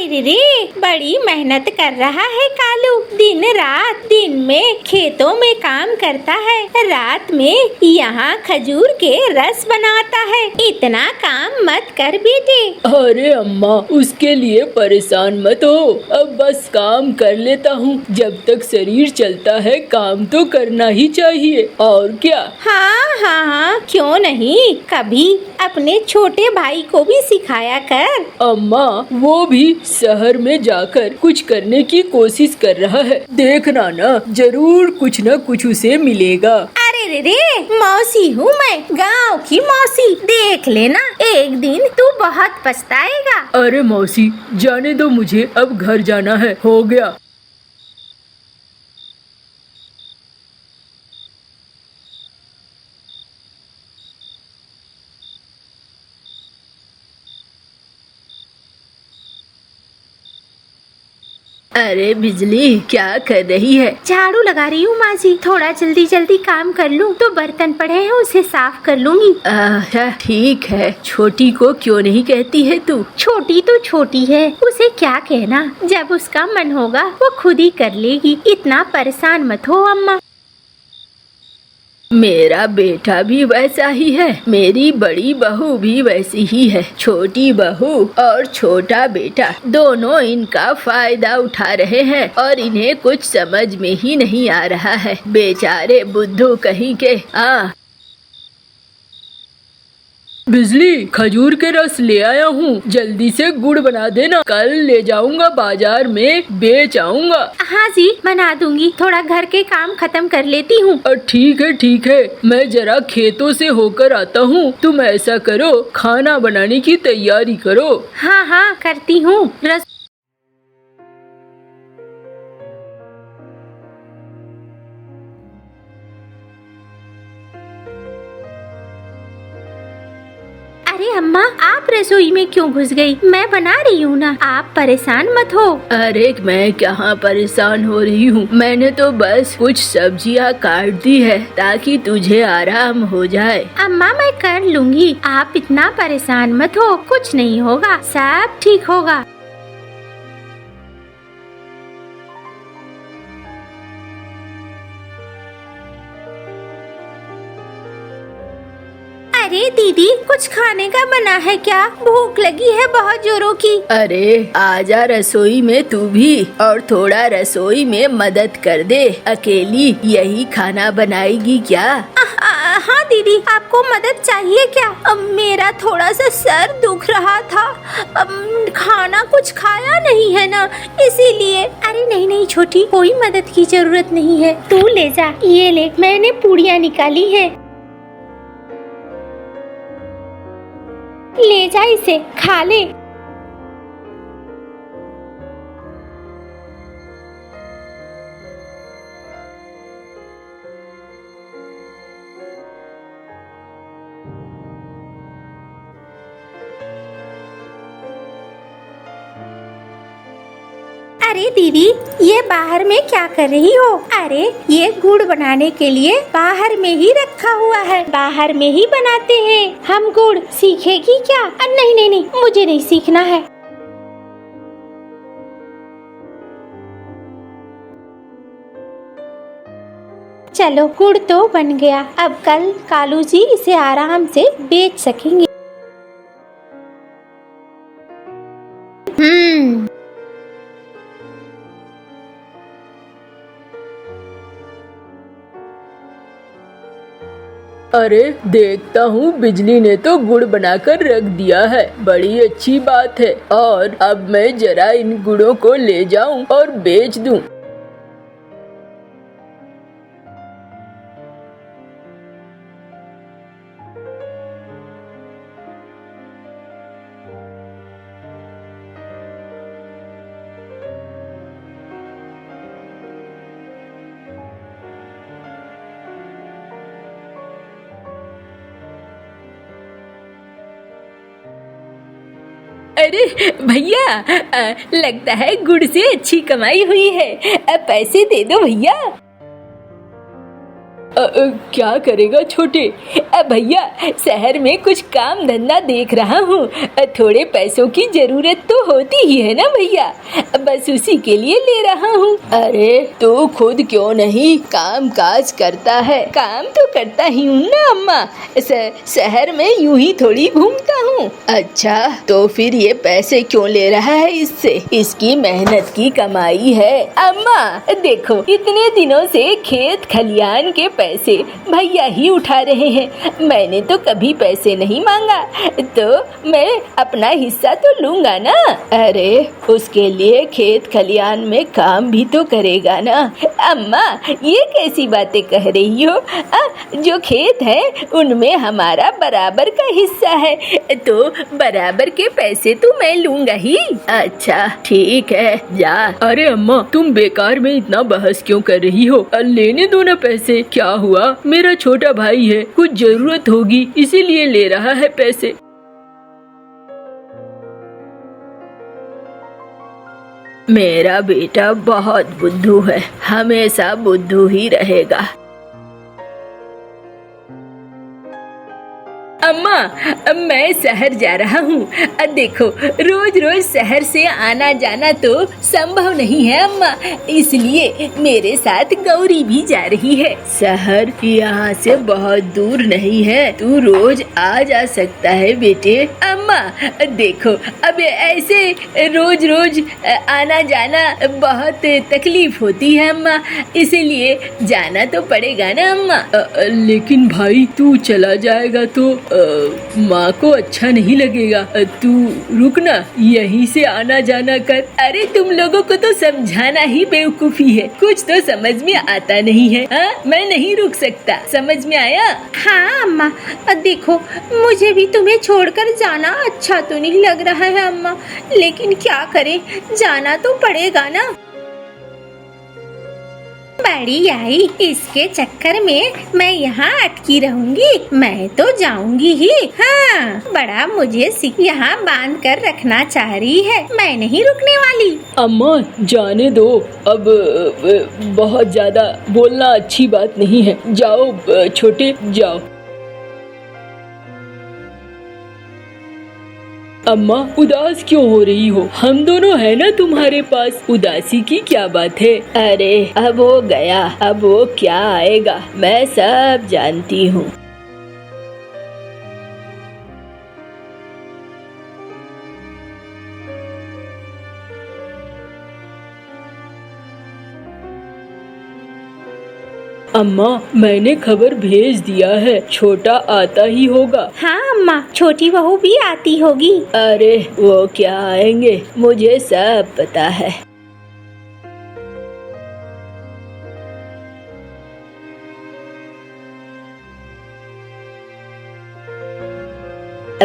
अरे रे, बड़ी मेहनत कर रहा है कालू। दिन रात, दिन में खेतों में काम करता है, रात में यहाँ खजूर के रस बनाता है। इतना काम मत कर बेटे। अरे अम्मा, उसके लिए परेशान मत हो, अब बस काम कर लेता हूँ। जब तक शरीर चलता है काम तो करना ही चाहिए, और क्या। हाँ हाँ हाँ, क्यों नहीं, कभी अपने छोटे भाई को भी सिखाया कर। अम्मा, वो भी शहर में जाकर कुछ करने की कोशिश कर रहा है, देखना ना, जरूर कुछ न कुछ उसे मिलेगा। अरे रे रे, मौसी हूँ मैं, गांव की मौसी, देख लेना एक दिन तू बहुत पछताएगा। अरे मौसी, जाने दो मुझे, अब घर जाना है, हो गया। अरे बिजली, क्या कर रही है? झाड़ू लगा रही हूँ माँ जी, थोड़ा जल्दी जल्दी काम कर लूँ तो बर्तन पड़े हैं उसे साफ कर लूँगी। ठीक है, छोटी को क्यों नहीं कहती है तू? छोटी तो छोटी है, उसे क्या कहना, जब उसका मन होगा वो खुद ही कर लेगी, इतना परेशान मत हो अम्मा। मेरा बेटा भी वैसा ही है, मेरी बड़ी बहू भी वैसी ही है। छोटी बहू और छोटा बेटा दोनों इनका फायदा उठा रहे हैं और इन्हें कुछ समझ में ही नहीं आ रहा है, बेचारे बुद्धू कहीं के। बिजली, खजूर के रस ले आया हूँ, जल्दी से गुड़ बना देना, कल ले जाऊंगा बाजार में बेच आऊंगा। हाँ जी, बना दूंगी, थोड़ा घर के काम खत्म कर लेती हूँ। ठीक है, मैं जरा खेतों से होकर आता हूँ, तुम ऐसा करो, खाना बनाने की तैयारी करो। हाँ हाँ, करती हूँ। अरे अम्मा, आप रसोई में क्यों घुस गई? मैं बना रही हूँ ना, आप परेशान मत हो। अरे मैं कहाँ परेशान हो रही हूँ, मैंने तो बस कुछ सब्जियाँ काट दी है ताकि तुझे आराम हो जाए। अम्मा मैं कर लूँगी, आप इतना परेशान मत हो, कुछ नहीं होगा, सब ठीक होगा। अरे दीदी, कुछ खाने का बना है क्या? भूख लगी है बहुत जोरों की। अरे आजा रसोई में तू भी, और थोड़ा रसोई में मदद कर दे, अकेली यही खाना बनाएगी क्या? हाँ दीदी, आपको मदद चाहिए क्या? मेरा थोड़ा सा सर दुख रहा था, खाना कुछ खाया नहीं है ना, इसीलिए। अरे नहीं नहीं छोटी, कोई मदद की जरूरत नहीं है, तू ले जा, ये ले, मैंने पूड़ियाँ निकाली है, ले जा, इसे खा ले। अरे दीदी, ये बाहर में क्या कर रही हो? अरे ये गुड़ बनाने के लिए बाहर में ही रखा हुआ है, बाहर में ही बनाते हैं हम गुड़, सीखेगी क्या? नहीं नहीं नहीं, मुझे नहीं सीखना है। चलो, गुड़ तो बन गया, अब कल कालू जी इसे आराम से बेच सकेंगे। अरे देखता हूँ, बिजली ने तो गुड़ बनाकर रख दिया है, बड़ी अच्छी बात है। और अब मैं जरा इन गुड़ों को ले जाऊँ और बेच दूँ। अरे भैया, लगता है गुड़ से अच्छी कमाई हुई है, पैसे दे दो भैया। क्या करेगा छोटे? भैया शहर में कुछ काम धंधा देख रहा हूँ, थोड़े पैसों की जरूरत तो होती ही है ना भैया, बस उसी के लिए ले रहा हूँ। अरे तू खुद क्यों नहीं काम काज करता है? काम तो करता ही हूँ ना अम्मा, शहर में यूं ही थोड़ी घूमता हूँ। अच्छा तो फिर ये पैसे क्यों ले रहा है इससे? इसकी मेहनत की कमाई है। अम्मा देखो, इतने दिनों से खेत खलियान के पैसे भैया ही उठा रहे हैं, मैंने तो कभी पैसे नहीं मांगा, तो मैं अपना हिस्सा तो लूंगा ना। अरे उसके लिए खेत खलियान में काम भी तो करेगा ना। अम्मा ये कैसी बातें कह रही हो? जो खेत है उनमें हमारा बराबर का हिस्सा है, तो बराबर के पैसे तो मैं लूंगा ही। अच्छा ठीक है जा। अरे अम्मा तुम बेकार में इतना बहस क्यों कर रही हो? लेने दो ना पैसे, क्या हुआ? मेरा छोटा भाई है, कुछ जरूरत होगी इसीलिए ले रहा है पैसे। मेरा बेटा बहुत बुद्धू है, हमेशा बुद्धू ही रहेगा। अम्मा मैं शहर जा रहा हूँ, देखो रोज रोज शहर से आना जाना तो संभव नहीं है अम्मा, इसलिए मेरे साथ गौरी भी जा रही है। शहर यहाँ से बहुत दूर नहीं है, तू रोज आ जा सकता है बेटे। अम्मा देखो अब ऐसे रोज रोज आना जाना बहुत तकलीफ होती है अम्मा, इसीलिए जाना तो पड़ेगा ना अम्मा। लेकिन भाई तू चला जाएगा तो माँ को अच्छा नहीं लगेगा, तू रुक ना, यहीं से आना जाना कर। अरे तुम लोगों को तो समझाना ही बेवकूफी है, कुछ तो समझ में आता नहीं है। मैं नहीं रुक सकता, समझ में आया? हाँ अम्मा, देखो मुझे भी तुम्हें छोड़कर जाना अच्छा तो नहीं लग रहा है अम्मा, लेकिन क्या करें, जाना तो पड़ेगा ना। बड़ी आई, इसके चक्कर में मैं यहाँ अटकी रहूंगी, मैं तो जाऊंगी ही। हाँ बड़ा मुझे यहाँ बांध कर रखना चाह रही है, मैं नहीं रुकने वाली। अम्मा जाने दो, अब बहुत ज्यादा बोलना अच्छी बात नहीं है, जाओ छोटे जाओ। अम्मा उदास क्यों हो रही हो? हम दोनों है ना तुम्हारे पास, उदासी की क्या बात है? अरे अब वो गया, अब वो क्या आएगा, मैं सब जानती हूँ। अम्मा मैंने खबर भेज दिया है, छोटा आता ही होगा। हाँ अम्मा, छोटी बहू भी आती होगी। अरे वो क्या आएंगे, मुझे सब पता है।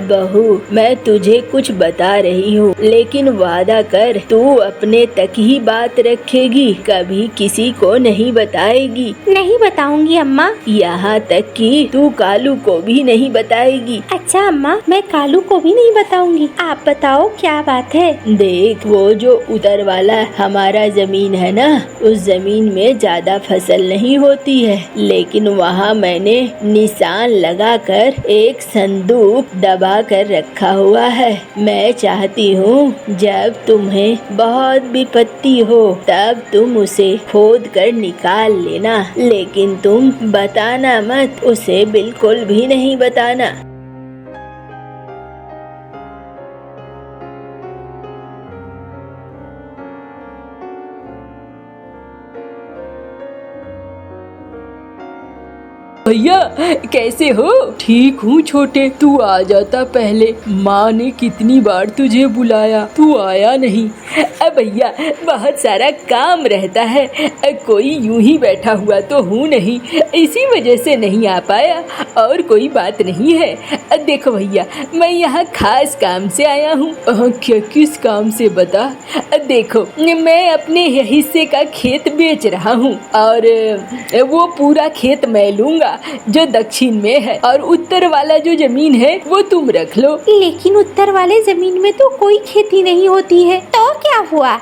बहू मैं तुझे कुछ बता रही हूँ, लेकिन वादा कर तू अपने तक ही बात रखेगी, कभी किसी को नहीं बताएगी। नहीं बताऊंगी अम्मा। यहाँ तक कि तू कालू को भी नहीं बताएगी। अच्छा अम्मा, मैं कालू को भी नहीं बताऊंगी। आप बताओ क्या बात है? देख वो जो उधर वाला हमारा जमीन है ना, उस जमीन में ज्यादा फसल नहीं होती है, लेकिन वहाँ मैंने निशान लगाकर एक संदूक दबा कर रखा हुआ है। मैं चाहती हूँ जब तुम्हें बहुत विपत्ति हो तब तुम उसे खोद कर निकाल लेना, लेकिन तुम बताना मत, उसे बिल्कुल भी नहीं बताना। भैया कैसे हो? ठीक हूँ छोटे, तू आ जाता पहले, माँ ने कितनी बार तुझे बुलाया, तू आया नहीं। भैया बहुत सारा काम रहता है, कोई यूं ही बैठा हुआ तो हूँ नहीं, इसी वजह से नहीं आ पाया, और कोई बात नहीं है। देखो भैया मैं यहाँ खास काम से आया हूँ। क्या किस काम से बता? देखो मैं अपने हिस्से का खेत बेच रहा हूँ और वो पूरा खेत मैं लूँगा दूंगा जो दक्षिण में है, और उत्तर वाला जो जमीन है वो तुम रख लो। लेकिन उत्तर वाले जमीन में तो कोई खेती नहीं होती है। तो क्या हुआ?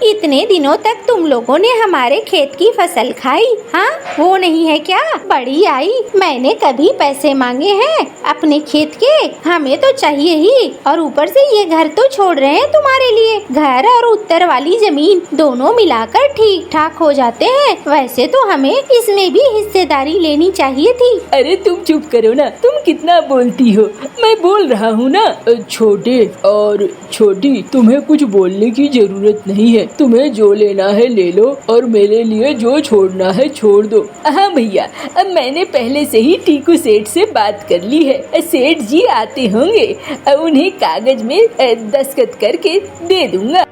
इतने दिनों तक तुम लोगों ने हमारे खेत की फसल खाई, हाँ? वो नहीं है क्या? बड़ी आई, मैंने कभी पैसे मांगे हैं अपने खेत के? हमें तो चाहिए ही। और ऊपर से ये घर तो छोड़ रहे हैं तुम्हारे लिए। घर और उत्तर वाली जमीन दोनों मिलाकर ठीक ठाक हो जाते हैं। वैसे तो हमें इसमें भी हिस्सेदारी लेनी चाहिए थी। अरे तुम चुप करो ना, तुम कितना बोलती हो, मैं बोल रहा हूँ ना। छोटे और छोटी, तुम्हें कुछ बोलने की जरूरत नहीं है। तुम्हें जो लेना है ले लो, और मेरे लिए जो छोड़ना है छोड़ दो। हाँ भैया, अब मैंने पहले से ही टीकू सेठ से बात कर ली है। सेठ जी आते होंगे, उन्हें कागज में दस्तखत करके दे दूंगा।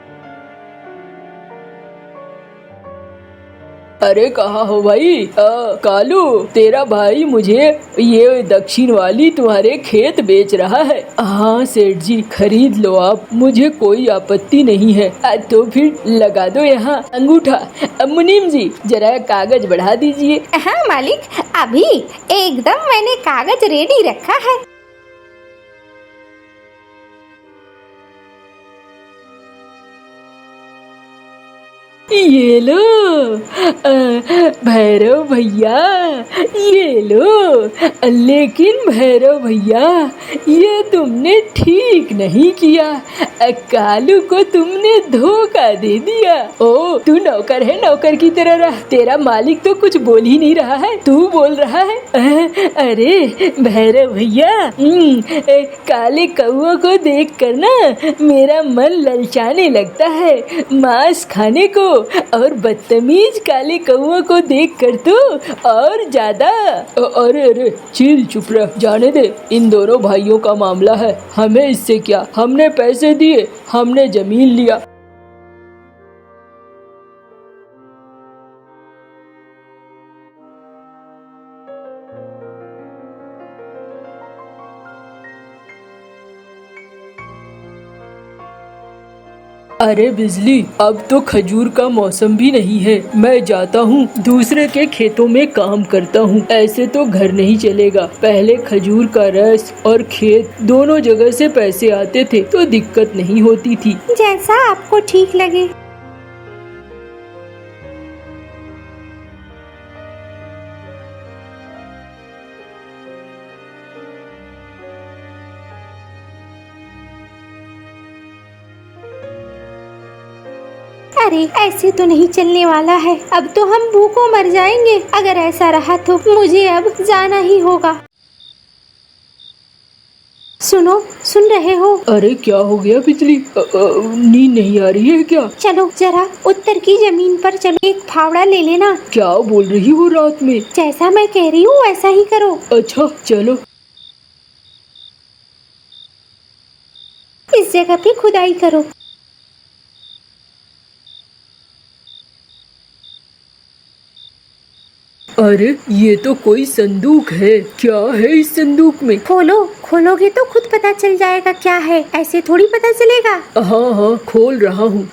अरे कहाँ हो भाई? कालू, तेरा भाई मुझे ये दक्षिण वाली तुम्हारे खेत बेच रहा है। हाँ सेठ जी, खरीद लो आप, मुझे कोई आपत्ति नहीं है। तो फिर लगा दो यहाँ अंगूठा। मुनीम जी, जरा कागज बढ़ा दीजिए। हाँ मालिक, अभी एकदम मैंने कागज रेडी रखा है। ये लो भैरव भैया, ये लो। लेकिन भैरव भैया, ये तुमने ठीक नहीं किया। कालू को तुमने धोखा दे दिया। ओ, तू नौकर है, नौकर की तरह रह। तेरा मालिक तो कुछ बोल ही नहीं रहा है, तू बोल रहा है। अरे भैरव भैया, काले कौओं को देख कर ना मेरा मन ललचाने लगता है मांस खाने को, और बदतमीज काले कौओं को देख कर तो और ज्यादा। अरे अरे चिल, चुप रह, जाने दे। इन दोनों भाइयों का मामला है, हमें इससे क्या। हमने पैसे दिए, हमने जमीन लिया। अरे बिजली, अब तो खजूर का मौसम भी नहीं है। मैं जाता हूँ, दूसरे के खेतों में काम करता हूँ। ऐसे तो घर नहीं चलेगा। पहले खजूर का रस और खेत दोनों जगह से पैसे आते थे तो दिक्कत नहीं होती थी। जैसा आपको ठीक लगे। अरे ऐसे तो नहीं चलने वाला है। अब तो हम भूखों मर जाएंगे। अगर ऐसा रहा तो मुझे अब जाना ही होगा। सुनो, सुन रहे हो? अरे क्या हो गया बिजली? नींद नहीं आ रही है क्या? चलो जरा उत्तर की जमीन पर चलो, एक फावड़ा ले लेना। क्या बोल रही हो रात में? जैसा मैं कह रही हूँ वैसा ही करो। अच्छा चलो। इस जगह पे खुदाई करो। अरे ये तो कोई संदूक है। क्या है इस संदूक में? खोलो, खोलोगे तो खुद पता चल जाएगा क्या है, ऐसे थोड़ी पता चलेगा। हाँ हाँ, खोल रहा हूँ।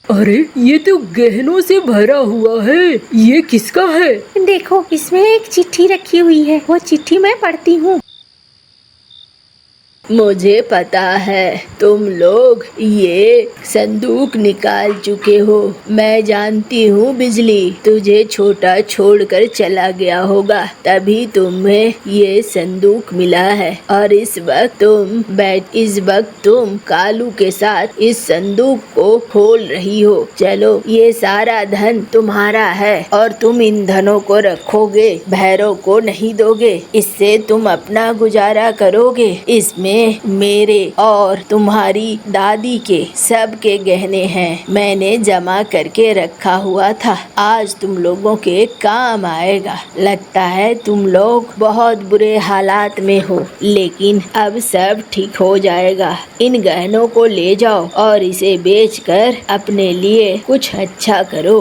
अरे ये तो गहनों से भरा हुआ है। ये किसका है? देखो, इसमें एक चिट्ठी रखी हुई है। वो चिट्ठी मैं पढ़ती हूँ। मुझे पता है तुम लोग ये संदूक निकाल चुके हो। मैं जानती हूँ बिजली, तुझे छोटा छोड़कर चला गया होगा, तभी तुम्हें ये संदूक मिला है। और इस वक्त तुम कालू के साथ इस संदूक को खोल रही हो। चलो, ये सारा धन तुम्हारा है और तुम इन धनों को रखोगे, भैरव को नहीं दोगे। इससे तुम अपना गुजारा करोगे। इसमें मेरे और तुम्हारी दादी के सबके गहने हैं, मैंने जमा करके रखा हुआ था। आज तुम लोगों के काम आएगा। लगता है तुम लोग बहुत बुरे हालात में हो, लेकिन अब सब ठीक हो जाएगा। इन गहनों को ले जाओ और इसे बेचकर अपने लिए कुछ अच्छा करो।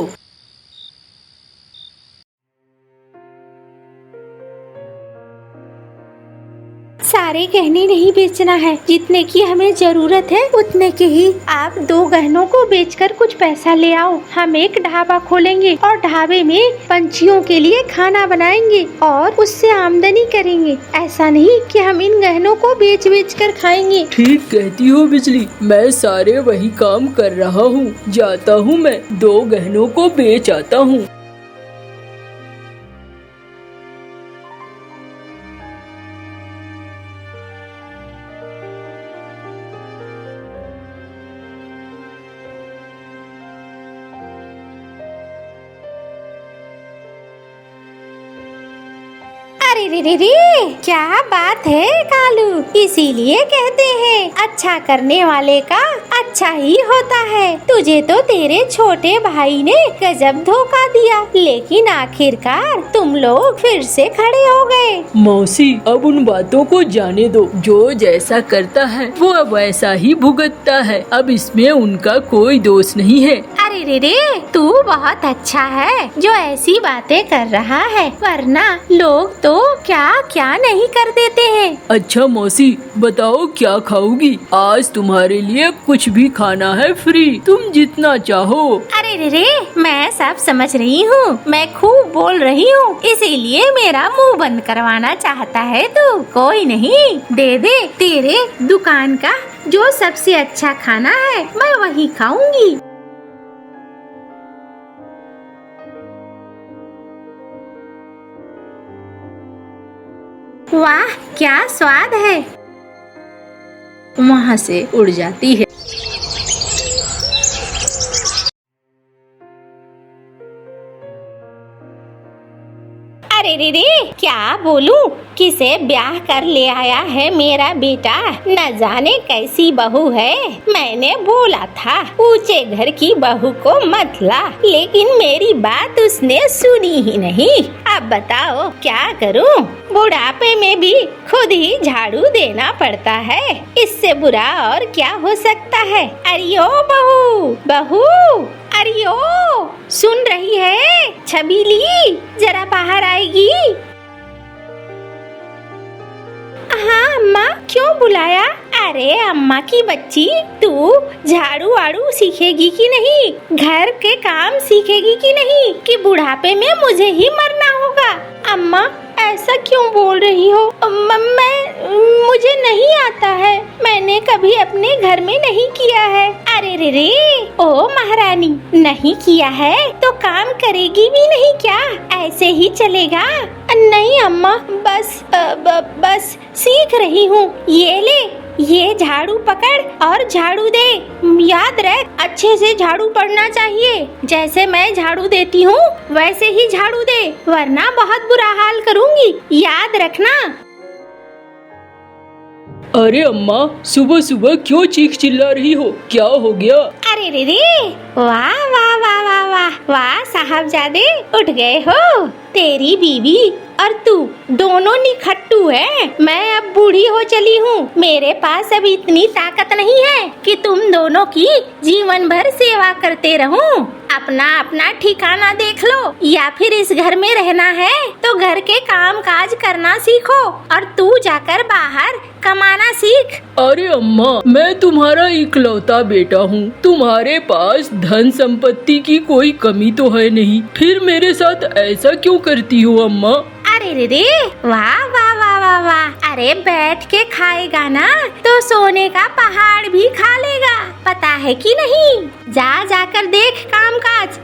सारे गहने नहीं बेचना है, जितने की हमें जरूरत है उतने के ही। आप 2 गहनों को बेचकर कुछ पैसा ले आओ। हम एक ढाबा खोलेंगे और ढाबे में पंछियों के लिए खाना बनाएंगे और उससे आमदनी करेंगे। ऐसा नहीं कि हम इन गहनों को बेच बेच कर खाएंगे। ठीक कहती हो बिजली, मैं सारे वही काम कर रहा हूँ। जाता हूँ मैं 2 गहनों को बेच आता हूँ। अरे रे रे रे, क्या बात है कालू। इसीलिए कहते हैं अच्छा करने वाले का अच्छा ही होता है। तुझे तो तेरे छोटे भाई ने गजब धोखा दिया, लेकिन आखिरकार तुम लोग फिर से खड़े हो गए। मौसी, अब उन बातों को जाने दो। जो जैसा करता है वो अब वैसा ही भुगतता है। अब इसमें उनका कोई दोष नहीं है। अरे रे रे, तू बहुत अच्छा है जो ऐसी बातें कर रहा है, वरना लोग तो क्या क्या नहीं कर देते हैं। अच्छा मौसी, बताओ क्या खाओगी? आज तुम्हारे लिए कुछ भी खाना है फ्री, तुम जितना चाहो। अरे रे रे, मैं सब समझ रही हूँ, मैं खूब बोल रही हूँ, इसीलिए मेरा मुंह बंद करवाना चाहता है तू। कोई नहीं, दे दे। तेरे दुकान का जो सबसे अच्छा खाना है मैं वही खाऊंगी। वाह, क्या स्वाद है। वहाँ से उड़ जाती है। अरे रे रे, क्या बोलूं, किसे ब्याह कर ले आया है मेरा बेटा। न जाने कैसी बहू है। मैंने बोला था ऊंचे घर की बहू को मत ला, लेकिन मेरी बात उसने सुनी ही नहीं। अब बताओ क्या करूं? बुढ़ापे में भी खुद ही झाड़ू देना पड़ता है। इससे बुरा और क्या हो सकता है। अरे ओ बहू, बहू, अरे ओ, सुन रही है? छबीली, जरा बाहर आएगी? हाँ अम्मा, क्यों बुलाया? अरे अम्मा की बच्ची, तू झाड़ू वाड़ू सीखेगी कि नहीं? घर के काम सीखेगी कि नहीं? कि बुढ़ापे में मुझे ही मरना होगा? अम्मा ऐसा क्यों बोल रही हो? मुझे नहीं आता है, मैंने कभी अपने घर में नहीं किया है। अरे रे रे, ओ महारानी, नहीं किया है तो काम करेगी भी नहीं क्या? ऐसे ही चलेगा? नहीं अम्मा, बस सीख रही हूँ। ये ले, ये झाड़ू पकड़ और झाड़ू दे। याद रख, अच्छे से झाड़ू पड़ना चाहिए। जैसे मैं झाड़ू देती हूँ वैसे ही झाड़ू दे, वरना बहुत बुरा हाल करूँगी, याद रखना। अरे अम्मा, सुबह सुबह क्यों चीख चिल्ला रही हो? क्या हो गया? अरे रे रे, वाह वाह वाह वाह वाह वाह, साहबजादे उठ गए हो। तेरी बीवी और तू दोनों निखट्टू है। मैं अब बूढ़ी हो चली हूँ, मेरे पास अब इतनी ताकत नहीं है कि तुम दोनों की जीवन भर सेवा करते रहूं। अपना अपना ठिकाना देख लो, या फिर इस घर में रहना है तो घर के काम काज करना सीखो और तू जाकर बाहर कमाना सीख। अरे अम्मा, मैं तुम्हारा इकलौता बेटा हूँ, तुम्हारे पास धन संपत्ति की कोई कमी तो है नहीं, फिर मेरे साथ ऐसा क्यों करती हो अम्मा? अरे रे रे, वाह वाह वाह वाह वाह। अरे बैठ के खाएगा ना तो सोने का पहाड़ भी खा लेगा, पता है कि नहीं? जाकर देख काम काज,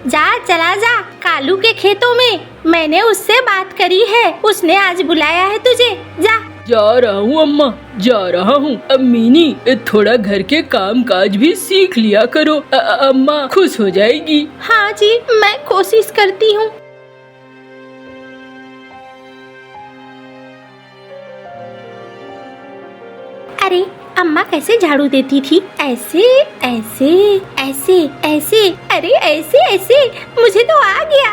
चला जा कालू के खेतों में। मैंने उससे बात करी है, उसने आज बुलाया है तुझे, जा। जा रहा हूँ अम्मा, जा रहा हूँ। अब मीनी, थोड़ा घर के काम काज भी सीख लिया करो, अम्मा खुश हो जाएगी। हाँ जी, मैं कोशिश करती हूँ। अरे अम्मा कैसे झाड़ू देती थी? ऐसे ऐसे ऐसे ऐसे, अरे ऐसे ऐसे, मुझे तो आ गया।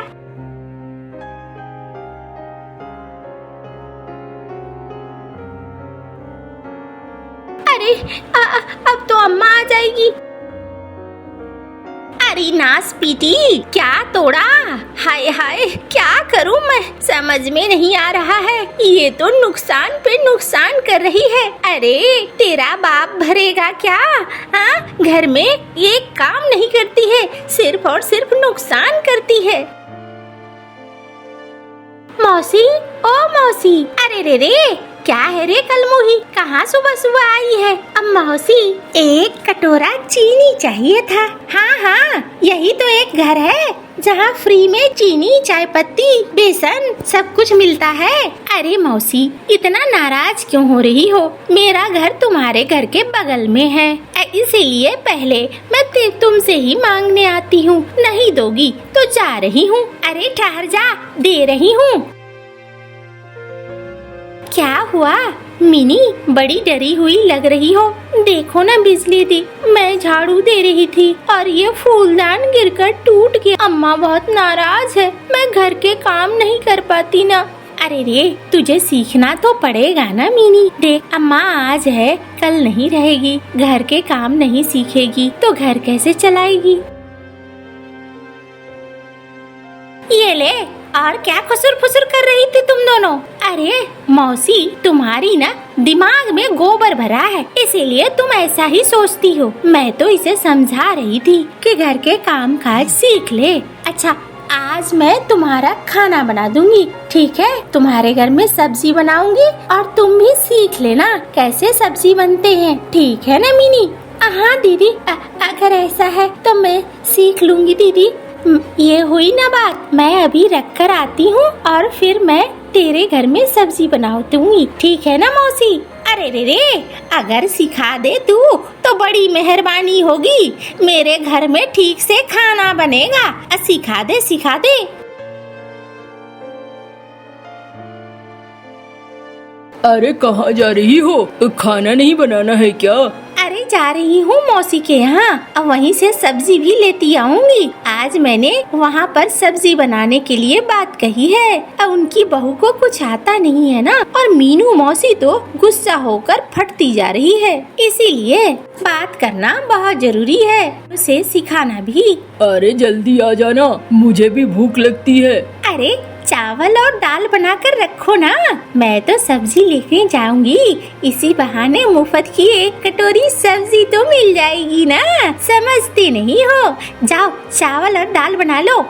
अरे अब तो अम्मा आ जाएगी। अरे नास पीटी, क्या तोड़ा? हाय हाय, क्या करूं मैं, समझ में नहीं आ रहा है। ये तो नुकसान पे नुकसान कर रही है। अरे तेरा बाप भरेगा क्या? हाँ, घर में एक काम नहीं करती है, सिर्फ और सिर्फ नुकसान करती है। मौसी, ओ मौसी, अरे रे रे, क्या है रे कलमुही, कहाँ सुबह सुबह आई है? अब मौसी, एक कटोरा चीनी चाहिए था। हाँ हाँ, यही तो एक घर है जहाँ फ्री में चीनी, चाय पत्ती, बेसन सब कुछ मिलता है। अरे मौसी, इतना नाराज क्यों हो रही हो? मेरा घर तुम्हारे घर के बगल में है, इसीलिए पहले मैं तुमसे ही मांगने आती हूँ। नहीं दोगी तो जा रही हूँ। अरे ठहर जा, दे रही हूँ। क्या हुआ मिनी, बड़ी डरी हुई लग रही हो? देखो ना बिजली दी, मैं झाड़ू दे रही थी और ये फूलदान गिरकर टूट गया। अम्मा बहुत नाराज है, मैं घर के काम नहीं कर पाती ना। अरे रे, तुझे सीखना तो पड़ेगा ना मिनी। देख, अम्मा आज है, कल नहीं रहेगी। घर के काम नहीं सीखेगी तो घर कैसे चलाएगी? ये ले, और क्या खुसुर फुसुर कर रही थी तुम दोनों? अरे मौसी, तुम्हारी ना दिमाग में गोबर भरा है, इसीलिए तुम ऐसा ही सोचती हो। मैं तो इसे समझा रही थी कि घर के काम काज सीख ले। अच्छा, आज मैं तुम्हारा खाना बना दूंगी, ठीक है? तुम्हारे घर में सब्जी बनाऊंगी और तुम भी सीख लेना कैसे सब्जी बनते हैं, ठीक है ना मिनी? हाँ दीदी, अगर ऐसा है तो मैं सीख लूंगी दीदी। ये हुई ना बात, मैं अभी रख कर आती हूँ और फिर मैं तेरे घर में सब्जी बना दूंगी, ठीक है ना मौसी? अरे रे रे, अगर सिखा दे तू तो बड़ी मेहरबानी होगी। मेरे घर में ठीक से खाना बनेगा। सिखा दे, सिखा दे। अरे कहाँ जा रही हो? खाना नहीं बनाना है क्या? अरे जा रही हूँ मौसी के यहाँ, अब वहीं से सब्जी भी लेती आऊंगी। आज मैंने वहाँ पर सब्जी बनाने के लिए बात कही है। अब उनकी बहू को कुछ आता नहीं है ना, और मीनू मौसी तो गुस्सा होकर फटती जा रही है, इसीलिए बात करना बहुत जरूरी है, उसे सिखाना भी। अरे जल्दी आ जाना, मुझे भी भूख लगती है। अरे चावल और दाल बनाकर रखो ना, मैं तो सब्जी लेके जाऊंगी। इसी बहाने मुफ्त की एक कटोरी सब्जी तो मिल जाएगी ना, समझते नहीं हो? जाओ चावल और दाल बना लो।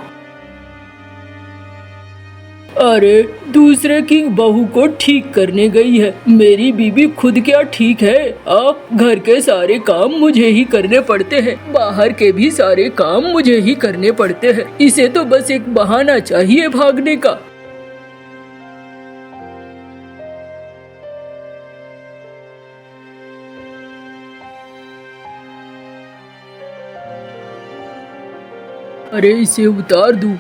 अरे दूसरे की बहू को ठीक करने गई है, मेरी बीबी खुद क्या ठीक है? घर के सारे काम मुझे ही करने पड़ते हैं, बाहर के भी सारे काम मुझे ही करने पड़ते हैं। इसे तो बस एक बहाना चाहिए भागने का। अरे इसे उतार दूं।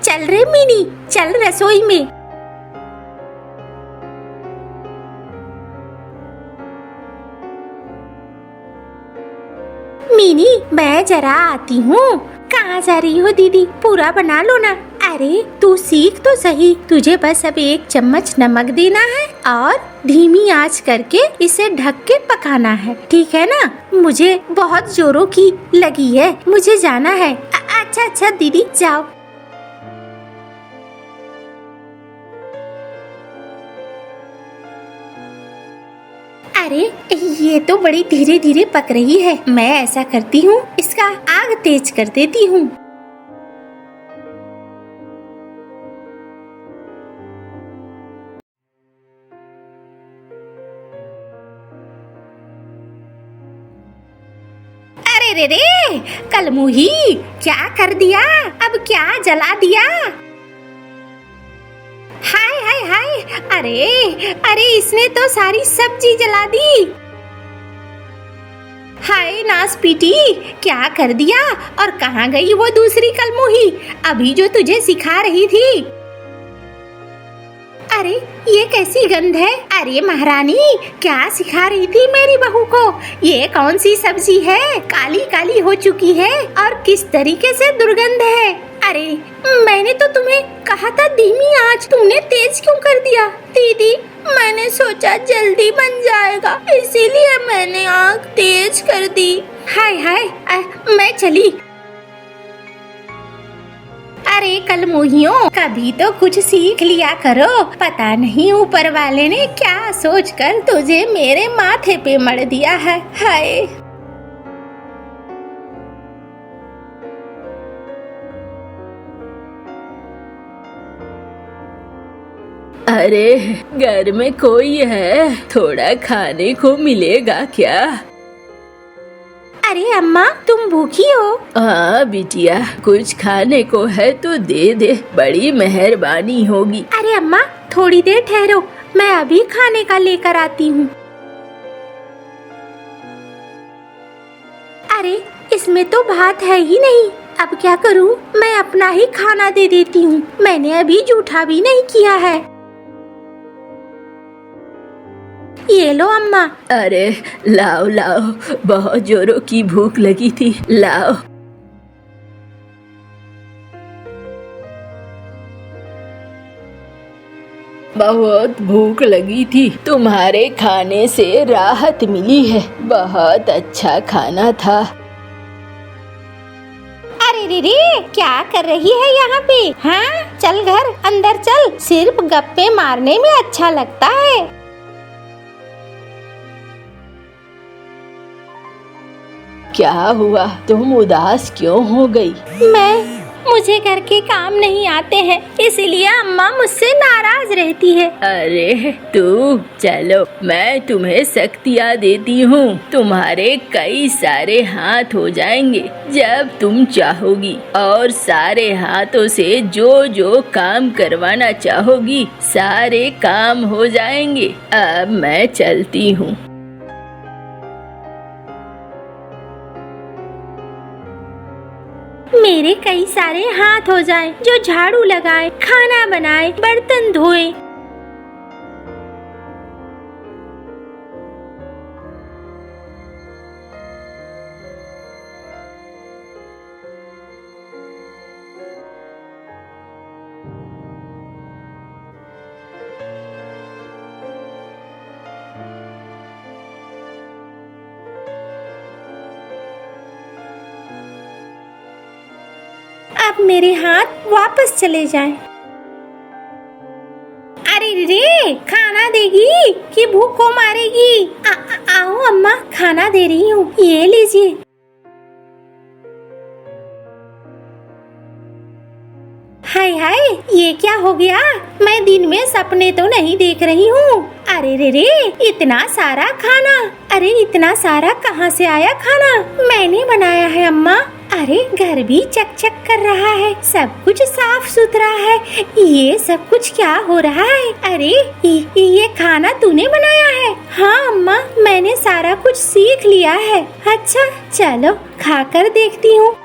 चल रे मिनी, चल रसोई में। मिनी, मैं जरा आती हूँ। कहाँ जा रही हो दीदी? पूरा बना लो ना। अरे तू सीख तो सही, तुझे बस अब 1 चम्मच नमक देना है और धीमी आंच करके इसे ढक के पकाना है, ठीक है ना? मुझे बहुत जोरों की लगी है, मुझे जाना है। अच्छा अच्छा दीदी, जाओ। अरे ये तो बड़ी धीरे धीरे पक रही है। मैं ऐसा करती हूँ, इसका आग तेज कर देती हूँ। अरे रे रे, कलमुही, क्या कर दिया? अब क्या जला दिया? हाय हाय हाय, अरे अरे इसने तो सारी सब्जी जला दी। हाय नास पीटी, क्या कर दिया? और कहाँ गई वो दूसरी कलमुही, अभी जो तुझे सिखा रही थी? अरे ये कैसी गंध है? अरे महारानी, क्या सिखा रही थी मेरी बहू को? ये कौन सी सब्जी है? काली काली हो चुकी है और किस तरीके से दुर्गंध है। अरे मैंने तो तुम्हें कहा था धीमी आंच, तुमने तेज क्यों कर दिया? दीदी मैंने सोचा जल्दी बन जाएगा, इसीलिए मैंने आग तेज कर दी। हाय हाय मैं चली। अरे कल मुहियों, कभी तो कुछ सीख लिया करो। पता नहीं ऊपर वाले ने क्या सोचकर तुझे मेरे माथे पे मर दिया है। हाय अरे घर में कोई है? थोड़ा खाने को मिलेगा क्या? अरे अम्मा तुम भूखी हो? हाँ बिटिया, कुछ खाने को है तो दे दे, बड़ी मेहरबानी होगी। अरे अम्मा थोड़ी देर ठहरो, मैं अभी खाने का लेकर आती हूँ। अरे इसमें तो भात है ही नहीं, अब क्या करूँ? मैं अपना ही खाना दे देती हूँ, मैंने अभी जूठा भी नहीं किया है। ये लो अम्मा। अरे लाओ लाओ, बहुत जोरों की भूख लगी थी, लाओ। बहुत भूख लगी थी, तुम्हारे खाने से राहत मिली है, बहुत अच्छा खाना था। अरे रे क्या कर रही है यहाँ पे? हाँ चल घर अंदर चल, सिर्फ गप्पे मारने में अच्छा लगता है। क्या हुआ, तुम उदास क्यों हो गई? मुझे घर के काम नहीं आते हैं, इसीलिए अम्मा मुझसे नाराज रहती है। अरे तू चलो, मैं तुम्हें शक्तियाँ देती हूँ, तुम्हारे कई सारे हाथ हो जाएंगे जब तुम चाहोगी, और सारे हाथों से जो जो काम करवाना चाहोगी सारे काम हो जाएंगे। अब मैं चलती हूँ। मेरे कई सारे हाथ हो जाएं, जो झाड़ू लगाए, खाना बनाए, बर्तन धोए। अब मेरे हाथ वापस चले जाएं। अरे रे खाना देगी कि भूख को मारेगी? आओ अम्मा, खाना दे रही हूँ, ये लीजिए। हाय हाय ये क्या हो गया? मैं दिन में सपने तो नहीं देख रही हूँ। अरे रे इतना सारा खाना, अरे इतना सारा कहाँ से आया खाना? मैंने बनाया है अम्मा। अरे घर भी चकचक कर रहा है, सब कुछ साफ सुथरा है, ये सब कुछ क्या हो रहा है? अरे ये खाना तूने बनाया है? हाँ अम्मा, मैंने सारा कुछ सीख लिया है। अच्छा चलो खाकर देखती हूँ।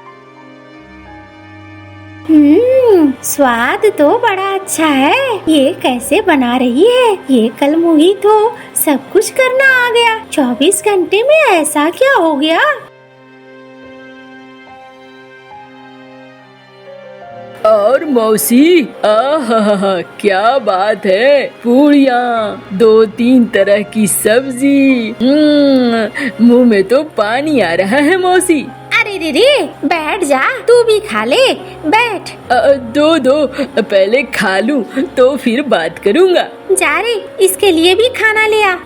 स्वाद तो बड़ा अच्छा है। ये कैसे बना रही है? ये कल मुही तो सब कुछ करना आ गया, 24 घंटे में ऐसा क्या हो गया? और मौसी, आहा क्या बात है, पूरियाँ, 2-3 तरह की सब्जी, मुंह में तो पानी आ रहा है मौसी। अरे रे बैठ जा, तू भी खा ले, बैठ। दो पहले खा लूं तो फिर बात करूँगा। जा रे, इसके लिए भी खाना ले आ।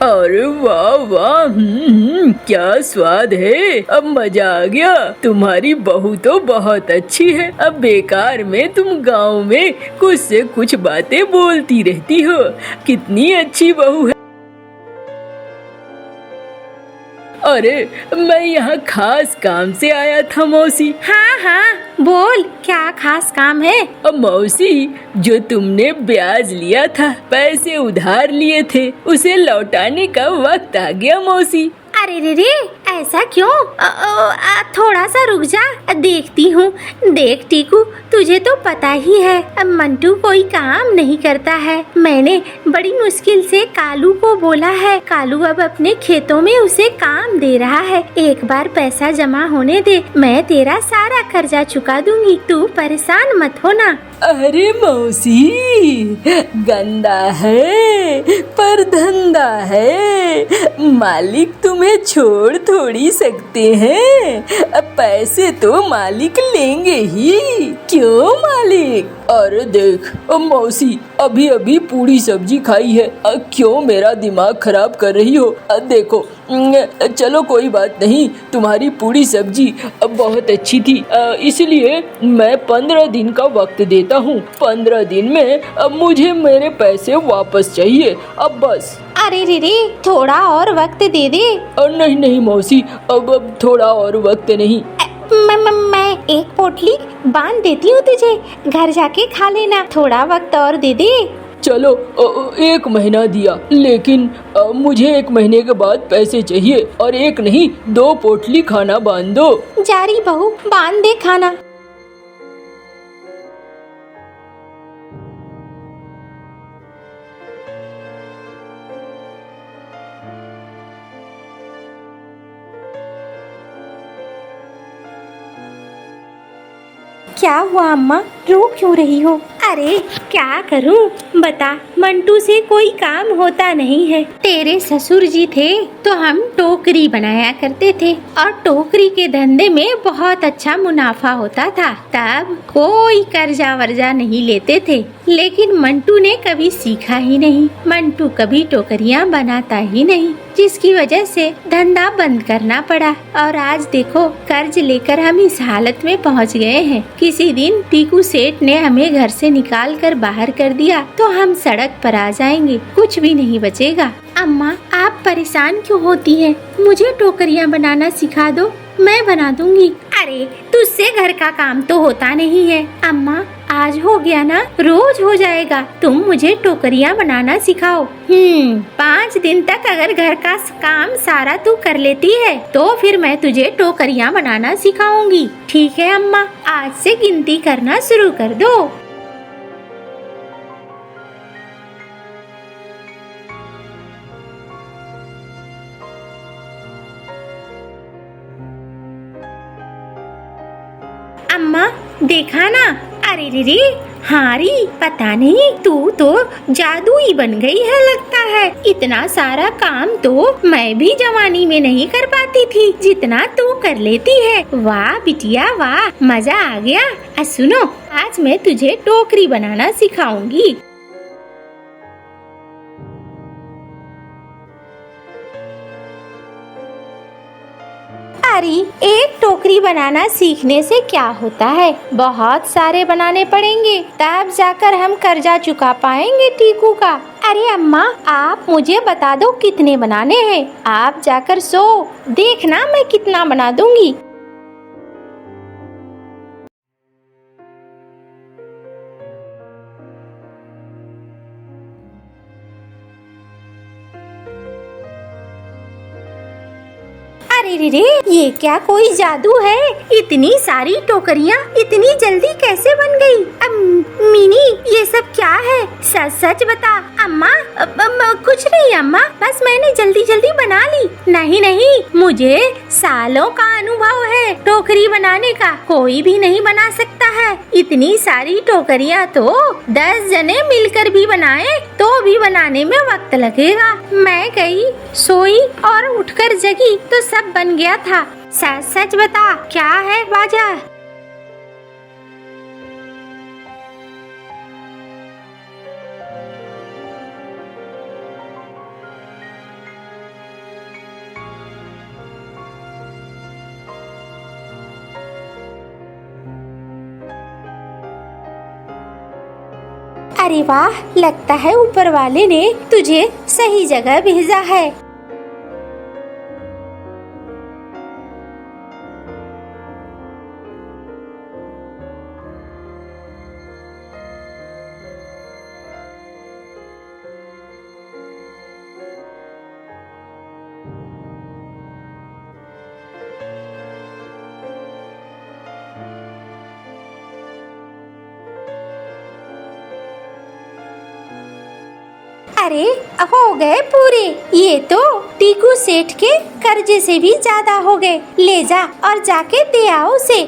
अरे वाह वाह, क्या स्वाद है, अब मजा आ गया। तुम्हारी बहू तो बहुत अच्छी है। अब बेकार में तुम गांव में कुछ से कुछ बातें बोलती रहती हो। कितनी अच्छी बहू है। अरे मैं यहाँ खास काम से आया था मौसी। हाँ बोल, क्या खास काम है? अब मौसी, जो तुमने ब्याज लिया था, पैसे उधार लिए थे, उसे लौटाने का वक्त आ गया मौसी। अरे रे ऐसा क्यों? थोड़ा सा रुक जा, देखती हूँ। देख टीकू, तुझे तो पता ही है अब मंटू कोई काम नहीं करता है। मैंने बड़ी मुश्किल से कालू को बोला है। कालू अब अपने खेतों में उसे काम दे रहा है। एक बार पैसा जमा होने दे, मैं तेरा सारा कर्जा चुका दूंगी। तू परेशान मत होना। अरे मौसी, गंदा है पर धंधा है। मालिक तुम्हें छोड़ थोड़ी सकते हैं। अब पैसे तो मालिक लेंगे ही, क्यों मालिक? अरे देख मौसी, अभी अभी पूरी सब्जी खाई है, क्यों मेरा दिमाग खराब कर रही हो? देखो चलो कोई बात नहीं, तुम्हारी पूरी सब्जी बहुत अच्छी थी, इसलिए मैं 15 दिन का वक्त देता हूँ। 15 दिन में मुझे मेरे पैसे वापस चाहिए, अब बस। अरे रे, थोड़ा और वक्त दे दे। नहीं नहीं मौसी, अब थोड़ा और वक्त नहीं। मैं एक पोटली बांध देती हूँ तुझे, घर जाके खा लेना। थोड़ा वक्त और दे दे। चलो 1 महीना दिया, लेकिन मुझे 1 महीने के बाद पैसे चाहिए, और 1 नहीं 2 पोटली खाना बांध दो। जारी बहू, बांध दे खाना। क्या हुआ अम्मा, रो क्यों रही हो? अरे क्या करूं बता, मंटू से कोई काम होता नहीं है। तेरे ससुर जी थे तो हम टोकरी बनाया करते थे, और टोकरी के धंधे में बहुत अच्छा मुनाफा होता था। तब कोई कर्जा वर्जा नहीं लेते थे, लेकिन मंटू ने कभी सीखा ही नहीं। मंटू कभी टोकरियां बनाता ही नहीं, जिसकी वजह से धंधा बंद करना पड़ा। और आज देखो, कर्ज लेकर हम इस हालत में पहुंच गए हैं। किसी दिन टीकू सेठ ने हमें घर से निकाल कर बाहर कर दिया तो हम सड़क पर आ जाएंगे, कुछ भी नहीं बचेगा। अम्मा, आप परेशान क्यों होती हैं? मुझे टोकरियां बनाना सिखा दो, मैं बना दूंगी। अरे तुझसे घर का काम तो होता नहीं है। अम्मा, आज हो गया ना, रोज हो जाएगा। तुम मुझे टोकरियां बनाना सिखाओ। 5 दिन तक अगर घर का काम सारा तू कर लेती है तो फिर मैं तुझे टोकरियां बनाना सिखाऊंगी। ठीक है अम्मा, आज से गिनती करना शुरू कर दो। अम्मा देखा ना, अरे रे, हारी, पता नहीं तू तो जादुई बन गई है लगता है। इतना सारा काम तो मैं भी जवानी में नहीं कर पाती थी, जितना तू कर लेती है। वाह बिटिया वाह, मजा आ गया। सुनो, आज मैं तुझे टोकरी बनाना सिखाऊंगी। अरे एक टोकरी बनाना सीखने से क्या होता है, बहुत सारे बनाने पड़ेंगे, तब जाकर हम कर्जा चुका पाएंगे टीकू का। अरे अम्मा, आप मुझे बता दो कितने बनाने हैं, आप जाकर सो देखना मैं कितना बना दूंगी। अरे रे, ये क्या कोई जादू है? इतनी सारी टोकरियां इतनी जल्दी कैसे बन गई? मिनी, ये सब क्या है? सच सच बता। अम्मा, कुछ नहीं अम्मा, बस मैंने जल्दी जल्दी बना ली। नहीं नहीं, मुझे सालों का अनुभव है टोकरी बनाने का, कोई भी नहीं बना सकता है। इतनी सारी टोकरियां तो 10 जने मिलकर भी बनाए तो भी बनाने में वक्त लगेगा। मैं गई, सोई और उठकर जगी तो सब बन गया था। सच सच बता, क्या है बाजा? अरे वाह, लगता है ऊपर वाले ने तुझे सही जगह भेजा है। अरे हो गए पूरे, ये तो टीकू सेठ के कर्जे से भी ज्यादा हो गए। ले जा और जाके दे आओ उसे।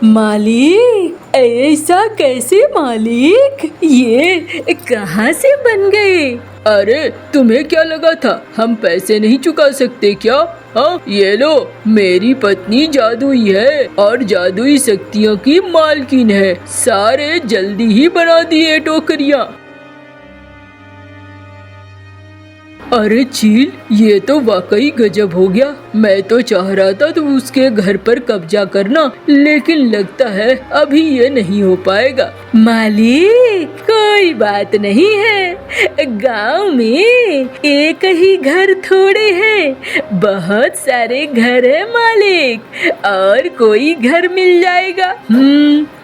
मालिक, ऐसा कैसे मालिक? ये कहाँ से बन गए? अरे तुम्हें क्या लगा था हम पैसे नहीं चुका सकते क्या? हाँ, ये लो, मेरी पत्नी जादुई है और जादुई शक्तियों की मालकिन है। सारे जल्दी ही बना दिए टोकरियाँ। अरे चील, ये तो वाकई गजब हो गया। मैं तो चाह रहा था तो उसके घर पर कब्जा करना, लेकिन लगता है अभी ये नहीं हो पाएगा। मालिक, कोई बात नहीं है, गांव में एक ही घर थोड़े हैं, बहुत सारे घर है मालिक, और कोई घर मिल जाएगा।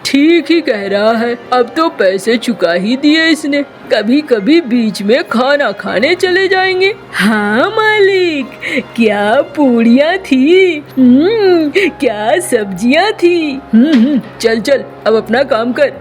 ठीक ही कह रहा है। अब तो पैसे चुका ही दिए इसने, कभी कभी बीच में खाना खाने चले जाएंगे। हाँ मालिक, क्या पूड़ियाँ थी, क्या सब्जियाँ थी। चल चल, अब अपना काम कर।